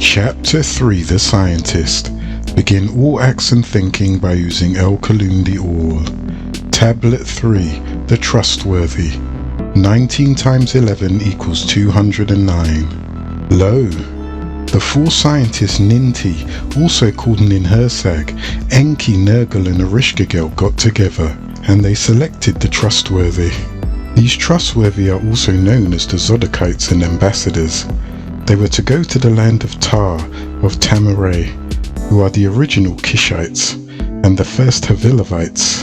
Chapter 3 The Scientist. Begin all acts and thinking by using El Kalundi All. Tablet 3 The Trustworthy. 19 times 11 equals 209. Lo! The four scientists Ninti, also called Ninhursag, Enki, Nergal and Ereshkigal got together, and they selected the Trustworthy. These Trustworthy are also known as the Zodokites and Ambassadors. They were to go to the land of Tar, of Tamaray, who are the original Kishites, and the first Havilavites.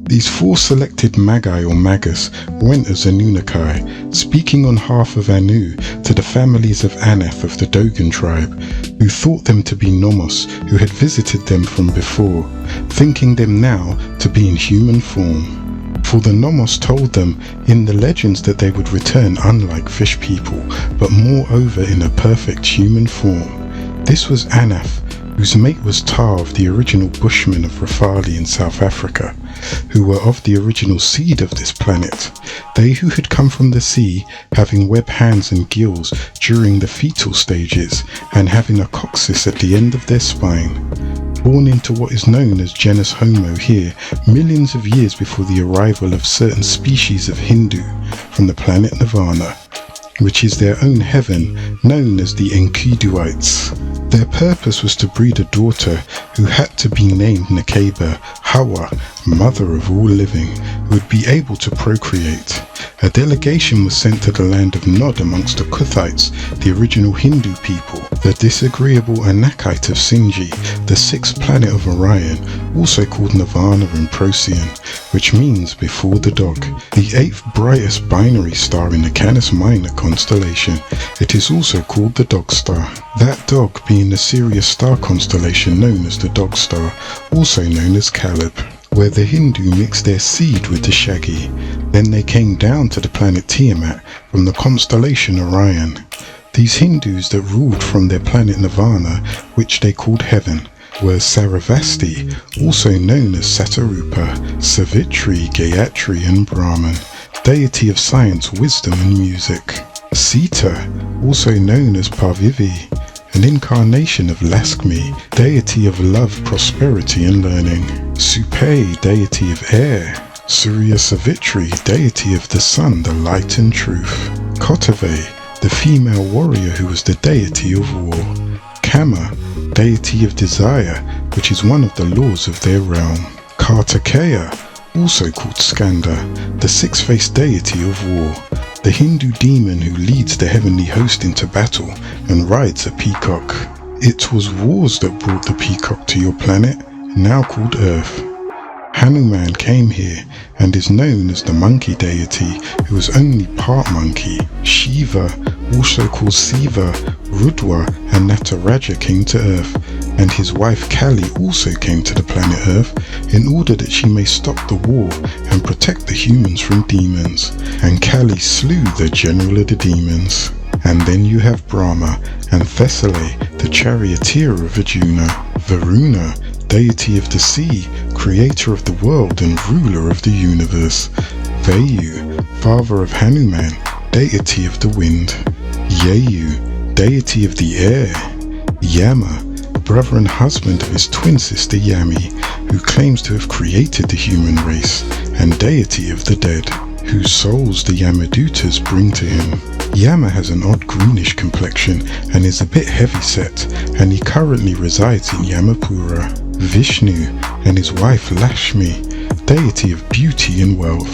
These four selected Magi or Magus went as Anunnaki, speaking on behalf of Anu to the families of Anath of the Dogon tribe, who thought them to be Nomos, who had visited them from before, thinking them now to be in human form. For the Nomos told them in the legends that they would return unlike fish people, but moreover in a perfect human form. This was Anath, whose mate was Tar of the original Bushmen of Rafali in South Africa, who were of the original seed of this planet, they who had come from the sea, having web hands and gills during the fetal stages, and having a coccyx at the end of their spine. Born into what is known as genus Homo here, millions of years before the arrival of certain species of Hindu from the planet Nirvana, which is their own heaven, known as the Enkiduites. Their purpose was to breed a daughter who had to be named Nekeba, Hawa, mother of all living, who would be able to procreate. A delegation was sent to the land of Nod amongst the Kuthites, the original Hindu people, the disagreeable Anakite of Sinji, the sixth planet of Orion, also called Nirvana and Procyon, which means before the dog, the eighth brightest binary star in the Canis Minor constellation. It is also called the Dog Star. That dog being the Sirius star constellation known as the Dog Star, also known as Caleb, where the Hindu mixed their seed with the Shaggy. Then they came down to the planet Tiamat from the constellation Orion. These Hindus that ruled from their planet Nirvana, which they called Heaven, were Saravasti, also known as Satarupa, Savitri, Gayatri and Brahman, deity of science, wisdom and music. Sita, also known as Parvivi, an incarnation of Laskmi, deity of love, prosperity and learning. Supe, deity of air. Surya Savitri, deity of the sun, the light and truth. Kotave, the female warrior who was the deity of war. Kama, deity of desire, which is one of the laws of their realm. Kartikeya, also called Skanda, the six-faced deity of war, the Hindu demon who leads the heavenly host into battle and rides a peacock. It was wars that brought the peacock to your planet, now called Earth. Hanuman came here and is known as the monkey deity who was only part monkey. Shiva, also called Siva, Rudwa and Nataraja came to Earth, and his wife Kali also came to the planet Earth in order that she may stop the war and protect the humans from demons, and Kali slew the general of the demons. And then you have Brahma and Thesale, the charioteer of Arjuna. Varuna, deity of the sea, creator of the world and ruler of the universe. Vayu, father of Hanuman, deity of the wind. Yeyu, deity of the air. Yama, brother and husband of his twin sister Yami, who claims to have created the human race, and deity of the dead, whose souls the Yamadutas bring to him. Yama has an odd greenish complexion and is a bit heavy-set, and he currently resides in Yamapura. Vishnu and his wife Lashmi, deity of beauty and wealth.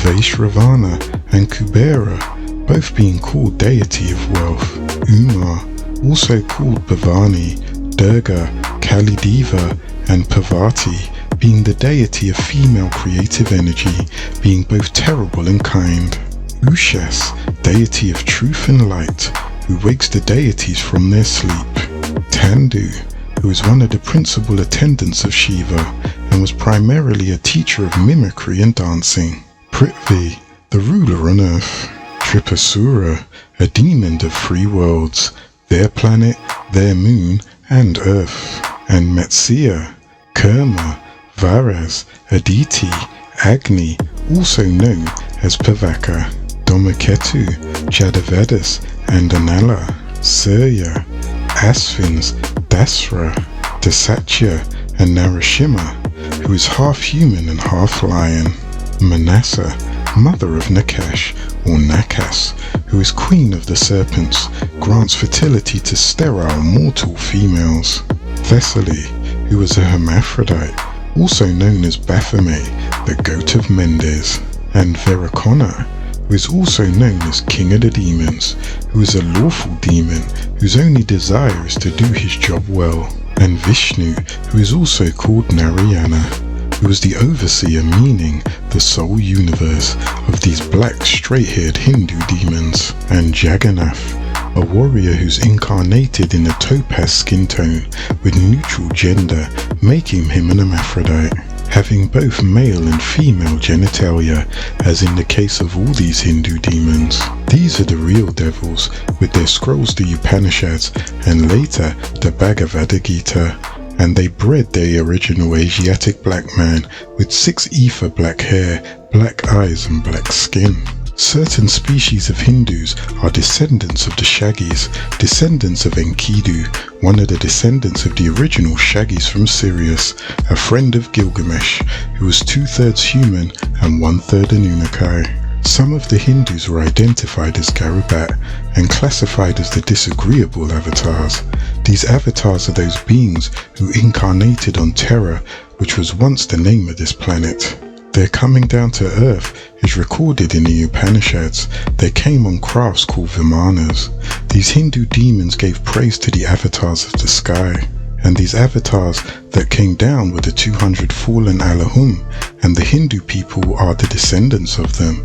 Vaishravana and Kubera, both being called deity of wealth. Umar, also called Bhavani, Durga, Kalideva and Parvati, being the deity of female creative energy, being both terrible and kind. Ushas, deity of truth and light, who wakes the deities from their sleep. Tandu, who is one of the principal attendants of Shiva and was primarily a teacher of mimicry and dancing. Prithvi, the ruler on earth. Tripasura, a demon of three worlds, their planet, their moon and earth. And Matsya, Kurma, Varas, Aditi, Agni, also known as Pavaka. Domaketu, Jadavedas and Anala. Surya, Asvins, Dasra, Dasatya, and Narashima, who is half human and half lion. Manasa, mother of Nakash, or Nakas, who is queen of the serpents, grants fertility to sterile mortal females. Thessaly, who is a hermaphrodite, also known as Baphomet, the goat of Mendes. And Veracona, who is also known as King of the Demons, who is a lawful demon whose only desire is to do his job well. And Vishnu, who is also called Narayana, who is the overseer, meaning the sole universe, of these black straight-haired Hindu demons. And Jagannath, a warrior who's incarnated in a topaz skin tone with neutral gender, making him an hermaphrodite, having both male and female genitalia, as in the case of all these Hindu demons. These are the real devils, with their scrolls the Upanishads, and later the Bhagavad Gita, and they bred their original Asiatic black man with 6 ether black hair, black eyes and black skin. Certain species of Hindus are descendants of the Shaggis, descendants of Enkidu, one of the descendants of the original Shaggis from Sirius, a friend of Gilgamesh, who was 2/3 human and 1/3 Anunnaki. Some of the Hindus were identified as Garubat and classified as the disagreeable avatars. These avatars are those beings who incarnated on Terra, which was once the name of this planet. Their coming down to Earth is recorded in the Upanishads. They came on crafts called Vimanas. These Hindu demons gave praise to the avatars of the sky. And these avatars that came down were the 200 fallen Allahum, and the Hindu people are the descendants of them.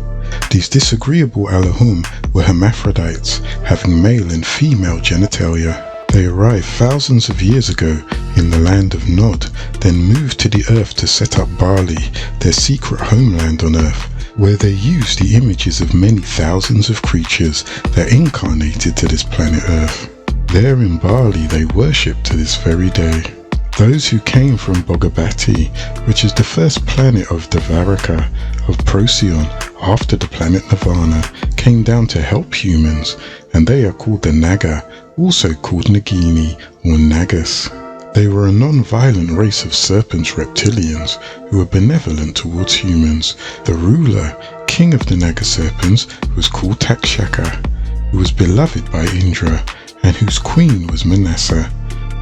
These disagreeable Allahum were hermaphrodites, having male and female genitalia. They arrived thousands of years ago in the land of Nod, then moved to the earth to set up Bali, their secret homeland on earth, where they used the images of many thousands of creatures that incarnated to this planet Earth. There in Bali they worship to this very day. Those who came from Bhogabati, which is the first planet of Dvaraka, of Procyon, after the planet Nirvana, came down to help humans, and they are called the Naga, also called Nagini or Nagas. They were a non-violent race of serpents reptilians who were benevolent towards humans. The ruler, king of the Naga serpents, was called Takshaka, who was beloved by Indra, and whose queen was Manasa,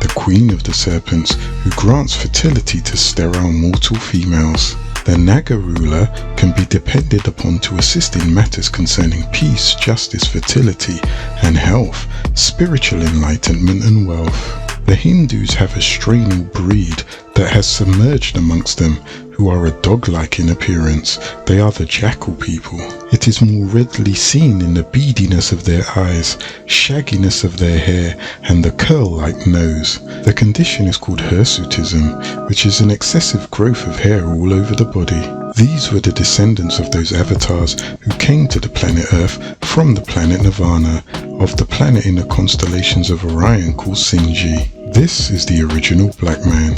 the queen of the serpents, who grants fertility to sterile mortal females. The Naga ruler can be depended upon to assist in matters concerning peace, justice, fertility, and health, spiritual enlightenment and wealth. The Hindus have a strained breed that has submerged amongst them, who are a dog-like in appearance. They are the jackal people. It is more readily seen in the beadiness of their eyes, shagginess of their hair, and the curl-like nose. The condition is called hirsutism, which is an excessive growth of hair all over the body. These were the descendants of those avatars who came to the planet Earth from the planet Nirvana, of the planet in the constellations of Orion called Sinji. This is the original black man.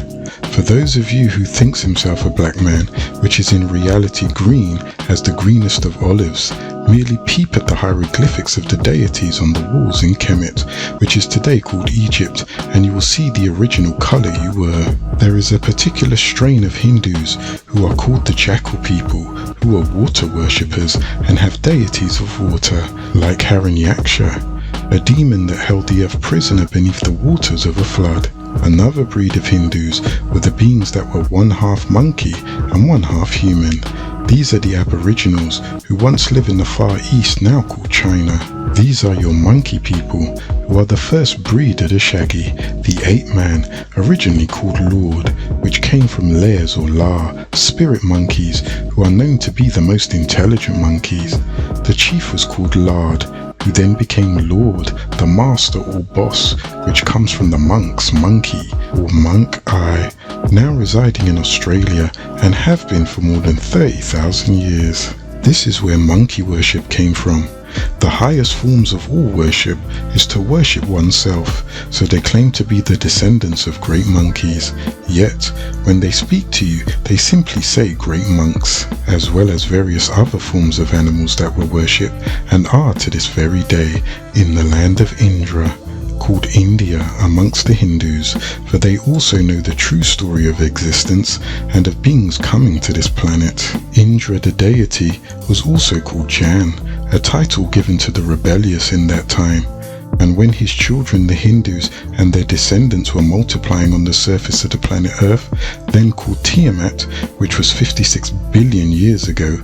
For those of you who thinks himself a black man, which is in reality green as the greenest of olives, merely peep at the hieroglyphics of the deities on the walls in Kemet, which is today called Egypt, and you will see the original color you were. There is a particular strain of Hindus who are called the jackal people, who are water worshippers and have deities of water, like Hiranyaksha, a demon that held the earth prisoner beneath the waters of a flood. Another breed of Hindus were the beings that were one half monkey and one half human. These are the Aboriginals who once lived in the Far East, now called China. These are your monkey people, who are the first breed of the Shaggy, the ape-man, originally called Lord, which came from Lares or La, spirit monkeys, who are known to be the most intelligent monkeys. The chief was called Lard, who then became Lord, the master or boss, which comes from the monk's monkey, or monk eye, now residing in Australia and have been for more than 30,000 years. This is where monkey worship came from. The highest forms of all worship is to worship oneself, so they claim to be the descendants of great monkeys. Yet, when they speak to you, they simply say great monks, as well as various other forms of animals that were worshipped and are to this very day in the land of Indra. called India amongst the Hindus, for they also know the true story of existence and of beings coming to this planet. Indra the deity was also called Jan, a title given to the rebellious in that time. And when his children, the Hindus, and their descendants were multiplying on the surface of the planet Earth, then called Tiamat, which was 56 billion years ago,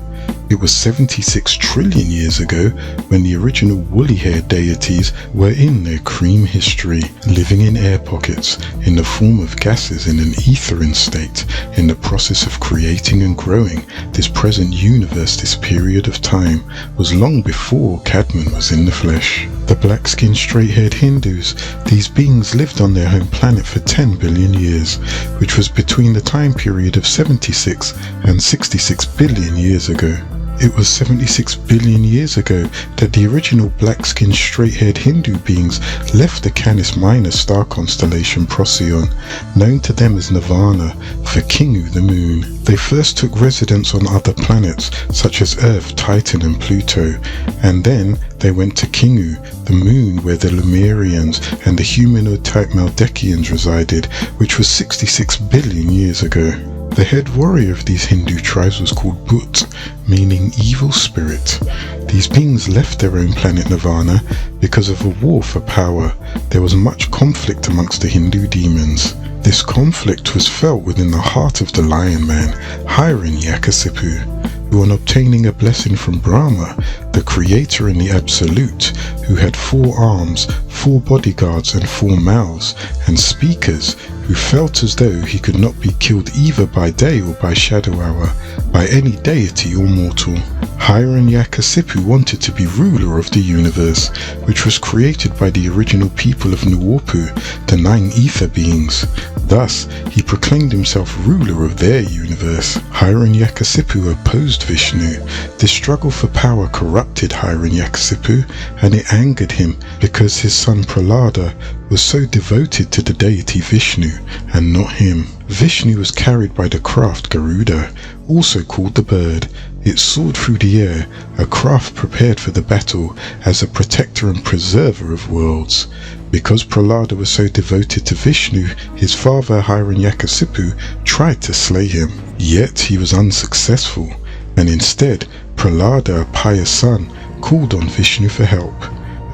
it was 76 trillion years ago when the original woolly-haired deities were in their cream history, living in air pockets, in the form of gases in an etheric state, in the process of creating and growing. This present universe, this period of time, was long before Cadman was in the flesh. The black-skinned, straight-haired Hindus, these beings lived on their home planet for 10 billion years, which was between the time period of 76 and 66 billion years ago. It was 76 billion years ago that the original black-skinned, straight-haired Hindu beings left the Canis Minor star constellation Procyon, known to them as Nirvana, for Kingu the moon. They first took residence on other planets such as Earth, Titan and Pluto, and then they went to Kingu, the moon where the Lemurians and the humanoid-type Maldekians resided, which was 66 billion years ago. The head warrior of these Hindu tribes was called Bhut, meaning evil spirit. These beings left their own planet Nirvana because of a war for power. There was much conflict amongst the Hindu demons. This conflict was felt within the heart of the Lion Man, Hiranyakasipu, who, on obtaining a blessing from Brahma, the creator and the absolute, who had 4 arms, 4 bodyguards and 4 mouths, and speakers, who felt as though he could not be killed either by day or by shadow hour, by any deity or mortal. Hiranyakasipu wanted to be ruler of the universe, which was created by the original people of Nuorpu, the 9 ether beings. Thus, he proclaimed himself ruler of their universe. Hiranyakasipu opposed Vishnu. This struggle for power corrupted Hiranyakasipu, and it angered him because his son Prahlada was so devoted to the deity Vishnu and not him. Vishnu was carried by the craft Garuda, also called the bird. It soared through the air, a craft prepared for the battle as a protector and preserver of worlds. Because Prahlada was so devoted to Vishnu, his father Hiranyakasipu tried to slay him. Yet he was unsuccessful, and instead Prahlada, a pious son, called on Vishnu for help.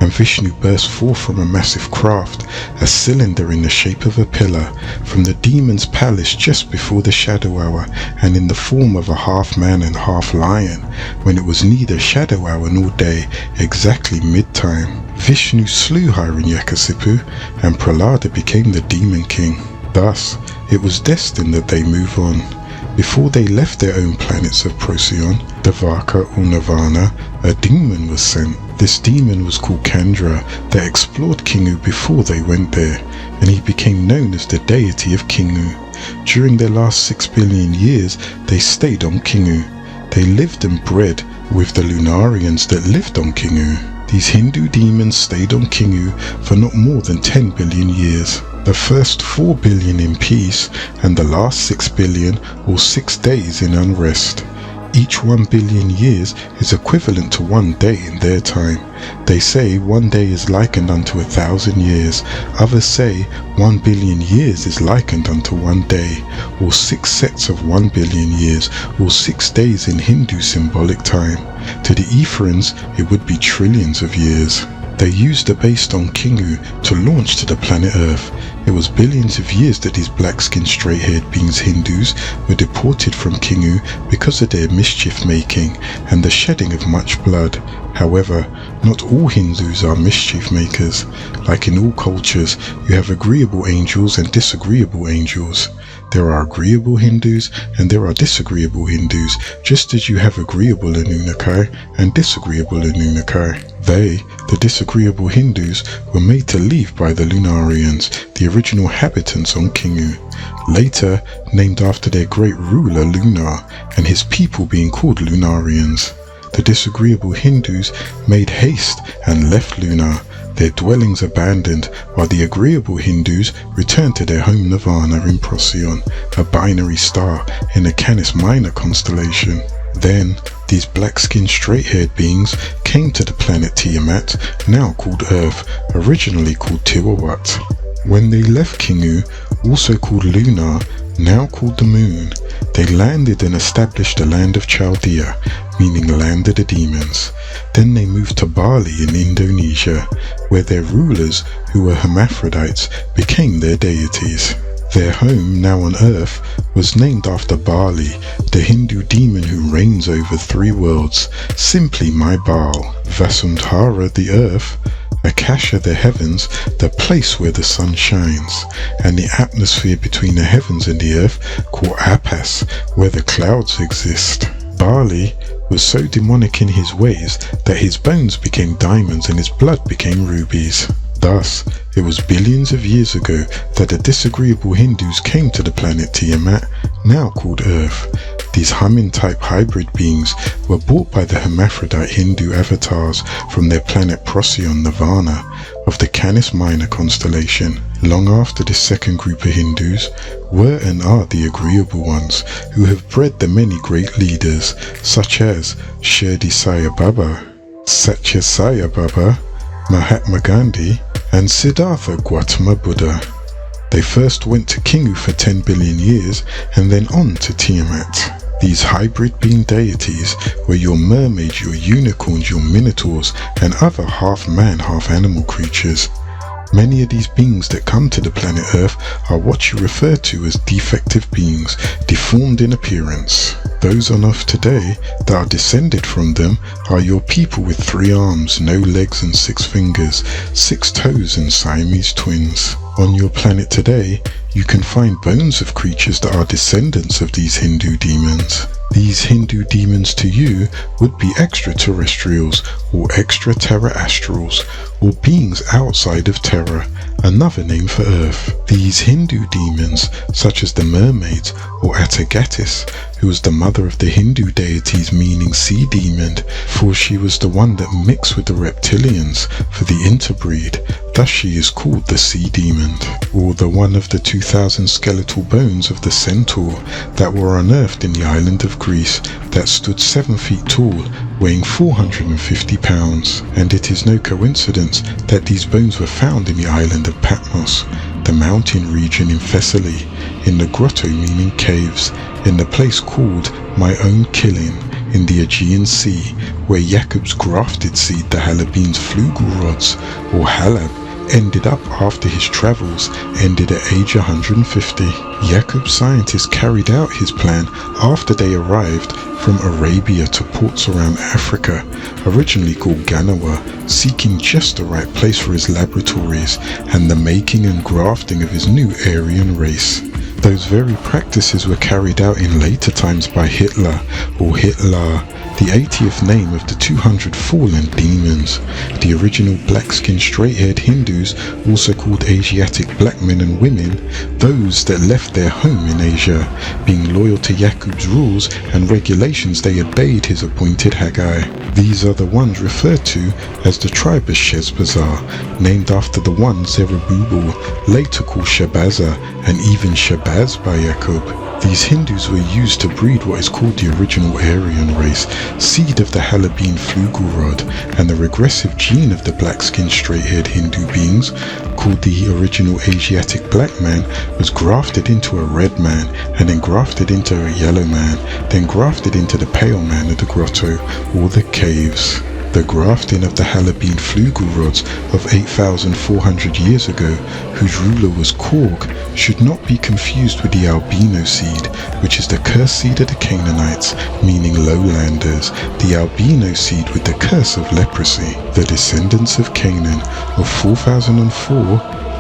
And Vishnu burst forth from a massive craft, a cylinder in the shape of a pillar, from the demon's palace just before the shadow hour, and in the form of a half man and half lion, when it was neither shadow hour nor day, exactly mid-time. Vishnu slew Hiranyakasipu, and Prahlada became the demon king. Thus, it was destined that they move on. Before they left their own planets of Procyon, Devaka or Nirvana, a demon was sent. This demon was called Candra, that explored Kingu before they went there, and he became known as the deity of Kingu. During their last 6 billion years, they stayed on Kingu. They lived and bred with the Lunarians that lived on Kingu. These Hindu demons stayed on Kingu for not more than 10 billion years. The first 4 billion in peace, and the last 6 billion or 6 days in unrest. Each 1 billion years is equivalent to 1 day in their time. They say 1 day is likened unto 1,000 years. Others say 1 billion years is likened unto 1 day, or 6 sets of 1 billion years, or 6 days in Hindu symbolic time. To the Etherians, it would be trillions of years. They used the base on Kingu to launch to the planet Earth. It was billions of years that these black-skinned, straight-haired beings Hindus were deported from Kingu because of their mischief-making and the shedding of much blood. However, not all Hindus are mischief makers. Like in all cultures, you have agreeable angels and disagreeable angels. There are agreeable Hindus and there are disagreeable Hindus, just as you have agreeable Anunnaki and disagreeable Anunnaki. They, the disagreeable Hindus, were made to leave by the Lunarians, the original inhabitants on Kingu, later named after their great ruler Lunar, and his people being called Lunarians. The disagreeable Hindus made haste and left Lunar, their dwellings abandoned, while the agreeable Hindus returned to their home Nirvana in Procyon, a binary star in the Canis Minor constellation. Then, these black-skinned straight-haired beings came to the planet Tiamat, now called Earth, originally called Tiwawat. When they left Kingu, also called Lunar, now called the Moon, they landed and established the land of Chaldea, meaning land of the demons. Then they moved to Bali in Indonesia, where their rulers, who were hermaphrodites, became their deities. Their home, now on Earth, was named after Bali, the Hindu demon who reigns over 3 worlds, simply my Baal. Vasundhara, the Earth, Akasha, the heavens, the place where the sun shines, and the atmosphere between the heavens and the earth called Apas, where the clouds exist. Bali was so demonic in his ways that his bones became diamonds and his blood became rubies. Thus, it was billions of years ago that the disagreeable Hindus came to the planet Tiamat, now called Earth. These human-type hybrid beings were brought by the hermaphrodite Hindu avatars from their planet Procyon Nirvana of the Canis Minor constellation. Long after this second group of Hindus were and are the agreeable ones who have bred the many great leaders such as Shirdi Sai Baba, Satya Sai Baba, Mahatma Gandhi, and Siddhartha Gautama Buddha. They first went to Kingu for 10 billion years and then on to Tiamat. These hybrid being deities were your mermaids, your unicorns, your minotaurs, and other half-man, half-animal creatures. Many of these beings that come to the planet Earth are what you refer to as defective beings, deformed in appearance. Those on Earth today that are descended from them are your people with 3 arms, no legs and 6 fingers, 6 toes and Siamese twins. On your planet today, you can find bones of creatures that are descendants of these Hindu demons. These Hindu demons to you would be extraterrestrials or extraterrestrials, or beings outside of Terra, another name for Earth. These Hindu demons, such as the mermaids or Atagatis, who was the mother of the Hindu deities meaning sea demon, for she was the one that mixed with the reptilians for the interbreed, thus she is called the sea demon, or the one of the 2,000 skeletal bones of the centaur that were unearthed in the island of Greece that stood 7 feet tall, weighing 450 pounds. And it is no coincidence that these bones were found in the island of Patmos, the mountain region in Thessaly, in the grotto meaning caves, in the place called My Own Killing, in the Aegean Sea, where Jacob's grafted seed, the Halabene's flugel rods, or Halab, ended up after his travels ended at age 150. Jacob's scientists carried out his plan after they arrived from Arabia to ports around Africa, originally called Ganawa, seeking just the right place for his laboratories and the making and grafting of his new Aryan race. Those very practices were carried out in later times by Hitler, or Hitler, the 80th name of the 200 fallen demons. The original black-skinned straight-haired Hindus, also called Asiatic black men and women, those that left their home in Asia, being loyal to Jacob's rules and regulations, they obeyed his appointed Haggai. These are the ones referred to as the tribe of Sheshbazzar, named after the one Zerubbabel, later called Shabaza, and even Shabazz by Jacob. These Hindus were used to breed what is called the original Aryan race, seed of the Halabene flugel rod, and the regressive gene of the black-skinned straight-haired Hindu beings, called the original Asiatic black man, was grafted into a red man, and then grafted into a yellow man, then grafted into the pale man of the grotto, or the caves. The grafting of the Halabene flugel rods of 8,400 years ago, whose ruler was Korg, should not be confused with the albino seed, which is the cursed seed of the Canaanites, meaning lowlanders, the albino seed with the curse of leprosy. The descendants of Canaan of 4004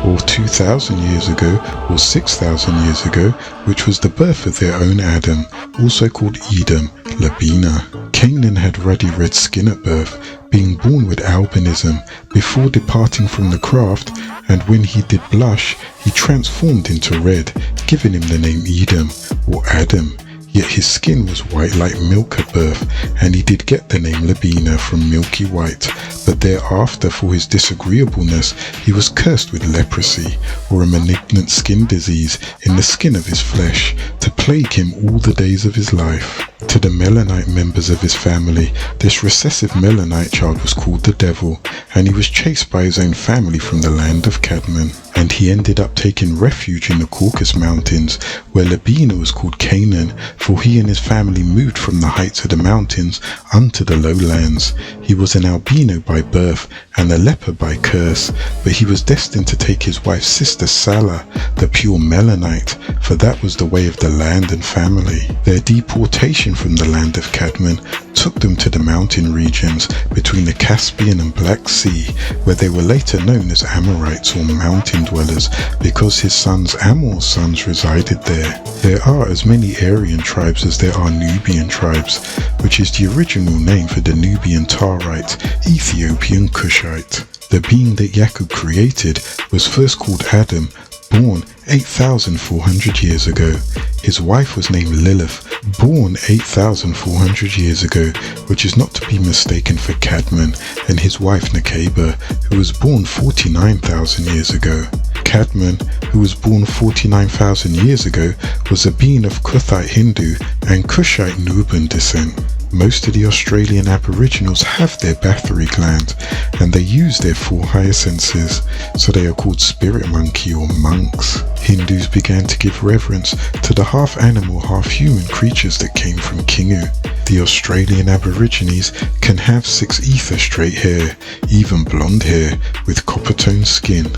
or 2,000 years ago, or 6,000 years ago, which was the birth of their own Adam, also called Edom, Labina. Canaan had ruddy red skin at birth, being born with albinism, before departing from the craft, and when he did blush, he transformed into red, giving him the name Edom, or Adam. Yet his skin was white like milk at birth, and he did get the name Labina from milky white, but thereafter for his disagreeableness he was cursed with leprosy, or a malignant skin disease in the skin of his flesh, to plague him all the days of his life. To the Melanite members of his family, this recessive Melanite child was called the Devil, and he was chased by his own family from the land of Cadman. And he ended up taking refuge in the Caucasus Mountains, where Labina was called Canaan, for he and his family moved from the heights of the mountains unto the lowlands. He was an albino by birth and a leper by curse, but he was destined to take his wife's sister Salah, the pure Melanite, for that was the way of the land and family. Their deportation from the land of Cadman took them to the mountain regions between the Caspian and Black Sea, where they were later known as Amorites or mountain dwellers because his sons Amor's sons resided there. There are as many Aryan tribes as there are Nubian tribes, which is the original name for the Nubian Tarite, Ethiopian Cushite. The being that Yaqub created was first called Adam, born 8,400 years ago. His wife was named Lilith, born 8,400 years ago, which is not to be mistaken for Cadman, and his wife Nekeba, who was born 49,000 years ago. Cadman, who was born 49,000 years ago, was a being of Kuthite Hindu and Kushite Nubian descent. Most of the Australian Aboriginals have their Bathory gland, and they use their 4 higher senses, so they are called spirit monkey or monks. Hindus began to give reverence to the half-animal, half-human creatures that came from Kingu. The Australian Aborigines can have 6 ether straight hair, even blonde hair, with copper-toned skin.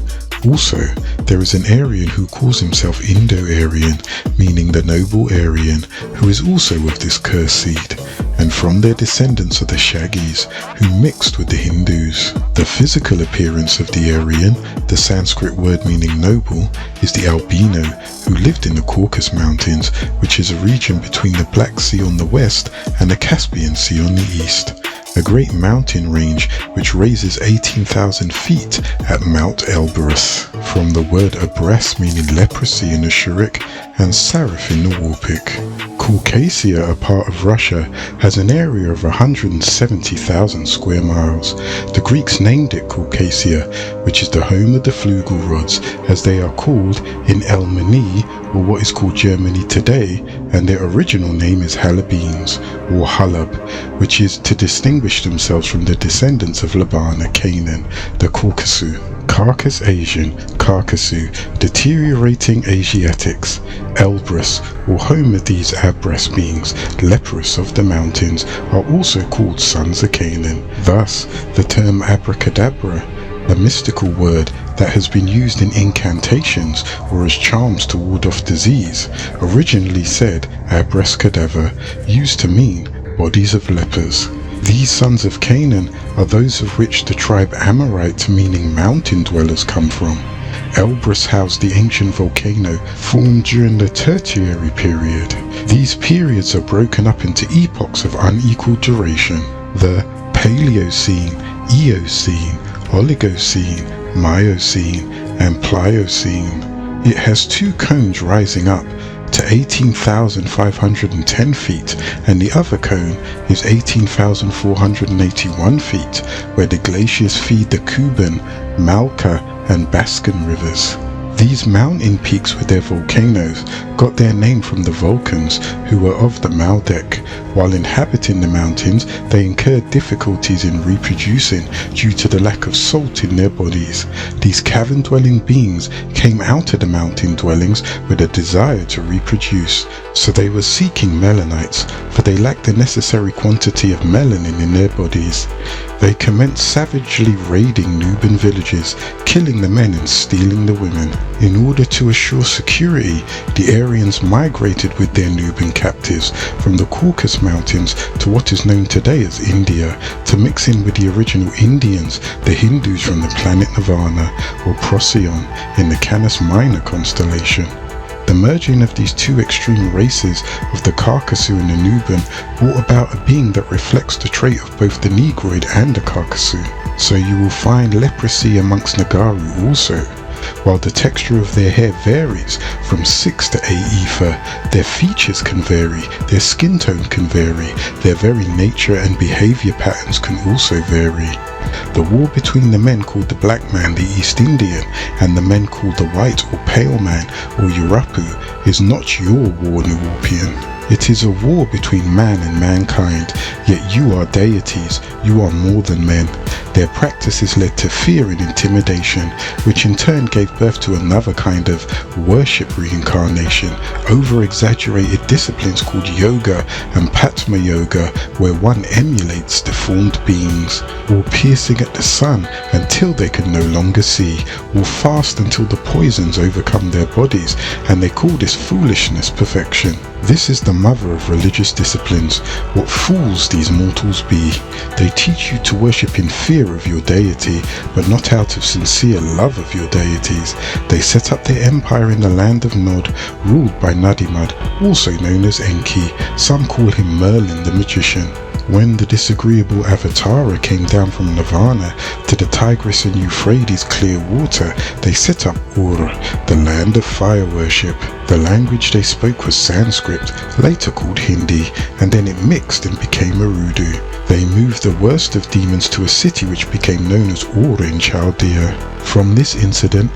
Also, there is an Aryan who calls himself Indo-Aryan, meaning the noble Aryan, who is also of this cursed seed, and from their descendants are the Shaggies, who mixed with the Hindus. The physical appearance of the Aryan, the Sanskrit word meaning noble, is the albino, who lived in the Caucasus Mountains, which is a region between the Black Sea on the west and the Caspian Sea on the east. A great mountain range which raises 18,000 feet at Mount Elbrus, from the word Abras meaning leprosy in the Shurik and Sarif in the Warpik. Caucasia, a part of Russia, has an area of 170,000 square miles. The Greeks named it Caucasia, which is the home of the flugel rods, as they are called in Elmeni, or what is called Germany today, and their original name is Halabines, or Halab, which is to distinguish themselves from the descendants of Labana, Canaan, the Caucasus. Carcass Asian, Carcassu, deteriorating Asiatics, Elbrus, or home of these Abras beings, leprous of the mountains, are also called sons of Canaan. Thus, the term abracadabra, a mystical word that has been used in incantations or as charms to ward off disease, originally said abracadabra, used to mean bodies of lepers. These sons of Canaan are those of which the tribe Amorite, meaning mountain dwellers, come from. Elbrus housed the ancient volcano formed during the Tertiary period. These periods are broken up into epochs of unequal duration: the Paleocene, Eocene, Oligocene, Miocene, and Pliocene. It has 2 cones rising up to 18,510 feet, and the other cone is 18,481 feet, where the glaciers feed the Kuban, Malka, and Baskin rivers. These mountain peaks with their volcanoes got their name from the Vulcans, who were of the Maldek. While inhabiting the mountains, they incurred difficulties in reproducing due to the lack of salt in their bodies. These cavern-dwelling beings came out of the mountain dwellings with a desire to reproduce, so they were seeking Melanites, for they lacked the necessary quantity of melanin in their bodies. They commenced savagely raiding Nubian villages, killing the men and stealing the women. In order to assure security, the Aryans migrated with their Nubian captives from the Caucasus Mountains to what is known today as India, to mix in with the original Indians, the Hindus from the planet Nirvana, or Procyon, in the Canis Minor constellation. The merging of these 2 extreme races of the Carcassu and the Nubian brought about a being that reflects the trait of both the Negroid and the Carcassu. So you will find leprosy amongst Nagaru also. While the texture of their hair varies from 6 to 8 ether, their features can vary, their skin tone can vary, their very nature and behavior patterns can also vary. The war between the men called the Black Man, the East Indian, and the men called the White or Pale Man or Yurapu is not your war, Nuorpian. It is a war between man and mankind, yet you are deities, you are more than men. Their practices led to fear and intimidation, which in turn gave birth to another kind of worship reincarnation, over-exaggerated disciplines called yoga and Patma yoga, where one emulates deformed beings, or piercing at the sun until they can no longer see, or fast until the poisons overcome their bodies, and they call this foolishness perfection. This is the mother of religious disciplines. What fools these mortals be! They teach you to worship in fear of your deity, but not out of sincere love of your deities. They set up their empire in the land of Nod, ruled by Nadimud, also known as Enki. Some call him Merlin the magician. When the disagreeable Avatara came down from Nirvana to the Tigris and Euphrates clear water, they set up Ur, the land of fire worship. The language they spoke was Sanskrit, later called Hindi, and then it mixed and became Urdu. They moved the worst of demons to a city which became known as Ur in Chaldea. From this incident,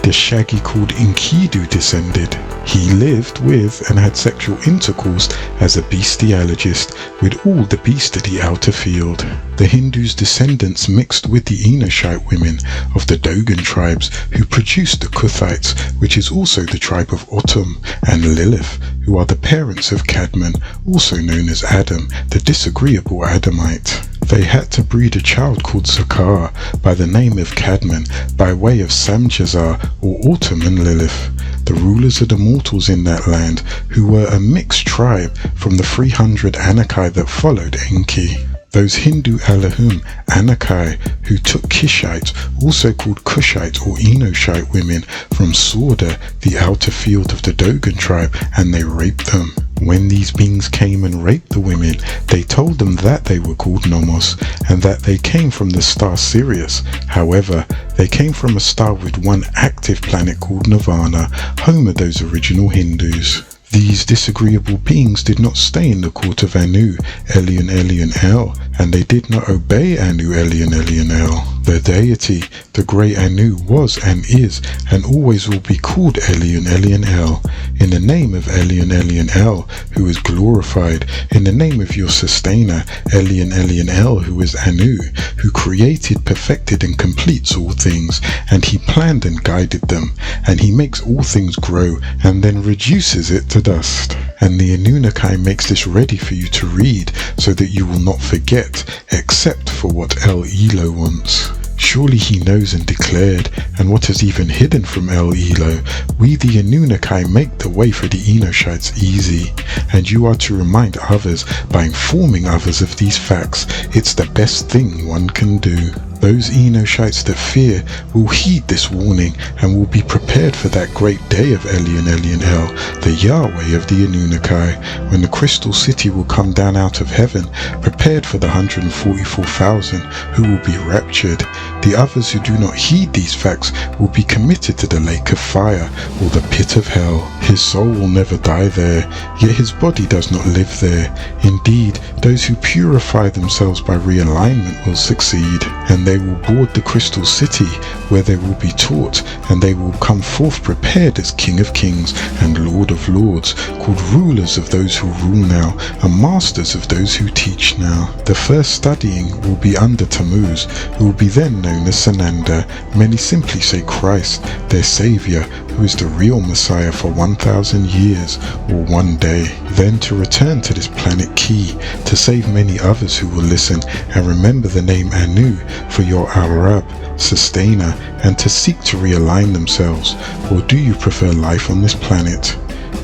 the Shaggy called Enkidu descended. He lived with and had sexual intercourse as a bestialogist with all the beasts of the outer field. The Hindus' descendants mixed with the Enoshite women of the Dogon tribes who produced the Kuthites, which is also the tribe of Utum, and Lilith, who are the parents of Cadmon, also known as Adam, the disagreeable Adamite. They had to breed a child called Sakar by the name of Cadmon by way of Samjazar or Autumn and Lilith, the rulers of the mortals in that land, who were a mixed tribe from the 300 Anakai that followed Enki. Those Hindu Alahum, Anakai, who took Kishite, also called Kushite or Enoshite women from Sorda, the outer field of the Dogon tribe, and they raped them. When these beings came and raped the women, they told them that they were called Nomos, and that they came from the star Sirius. However, they came from a star with one active planet called Nirvana, home of those original Hindus. These disagreeable beings did not stay in the court of Anu, Elion Elion El, and they did not obey Anu, Elion Elion El. The deity, the great Anu, was and is and always will be called Elion Elion El. In the name of Elion Elion El, who is glorified, in the name of your sustainer, Elion Elion El, who is Anu, who created, perfected and completes all things, and he planned and guided them, and he makes all things grow and then reduces it to dust. And the Anunnaki makes this ready for you to read so that you will not forget, except for what El Elo wants. Surely he knows and declared, and what is even hidden from El Elo, we the Anunnaki make the way for the Enoshites easy, and you are to remind others by informing others of these facts. It's the best thing one can do. Those Enoshites that fear will heed this warning and will be prepared for that great day of Elion Elion El, the Yahweh of the Anunnaki, when the crystal city will come down out of heaven, prepared for the 144,000 who will be raptured. The others who do not heed these facts will be committed to the lake of fire or the pit of hell. His soul will never die there, yet his body does not live there. Indeed, those who purify themselves by realignment will succeed, and they will board the crystal city, where they will be taught, and they will come forth prepared as King of Kings and Lord of Lords, called rulers of those who rule now, and masters of those who teach now. The first studying will be under Tammuz, who will be then known as Sananda. Many simply say Christ, their Saviour, who is the real Messiah for 1,000 years or one day, then to return to this planet Ki, to save many others who will listen and remember the name Anu for your Arab, sustainer, and to seek to realign themselves. Or do you prefer life on this planet?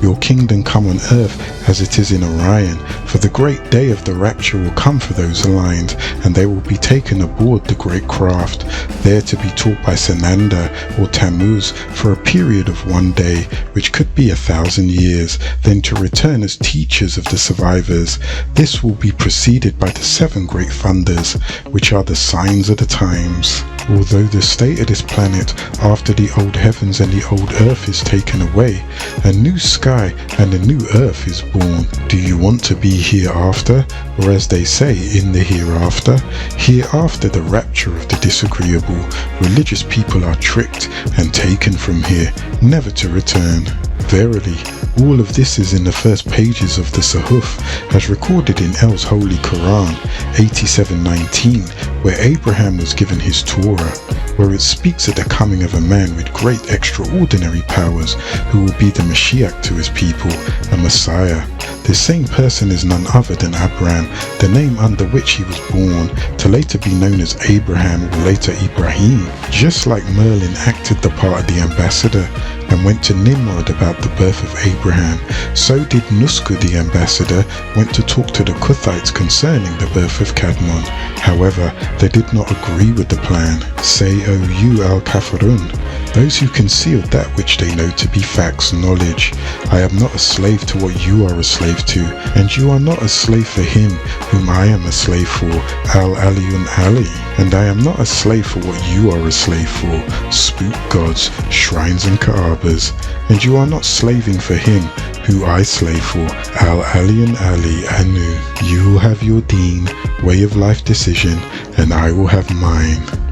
Your kingdom come on earth as it is in Orion, for the great day of the rapture will come for those aligned, and they will be taken aboard the great craft, there to be taught by Sananda or Tammuz for a period of one day, which could be 1,000 years, then to return as teachers of the survivors. This will be preceded by the 7 great thunders, which are the signs of the times. Although the state of this planet after the old heavens and the old earth is taken away, a new sky and a new earth is born. Do you want to be hereafter, or as they say, in the hereafter? Hereafter the rapture of the disagreeable, religious people are tricked and taken from here, never to return. Verily, all of this is in the first pages of the Suhuf, as recorded in El's Holy Quran 87:19, where Abraham was given his Torah, where it speaks of the coming of a man with great extraordinary powers who will be the Mashiach to his people, a Messiah. This same person is none other than Abraham, the name under which he was born, to later be known as Abraham or later Ibrahim. Just like Merlin acted the part of the ambassador and went to Nimrod about the birth of Abraham, so did Nusku the ambassador went to talk to the Kuthites concerning the birth of Kadmon. However, they did not agree with the plan. Say, O you Al-Kafirun, those who concealed that which they know to be facts, knowledge. I am not a slave to what you are a slave to, and you are not a slave for him whom I am a slave for, Al-Aliyun Ali. And I am not a slave for what you are a slave for, spook gods, shrines and Kaabas. And you are not slaving for him who I slave for, Al-Aliyun Ali Anu. You will have your deen, way of life decision, and I will have mine.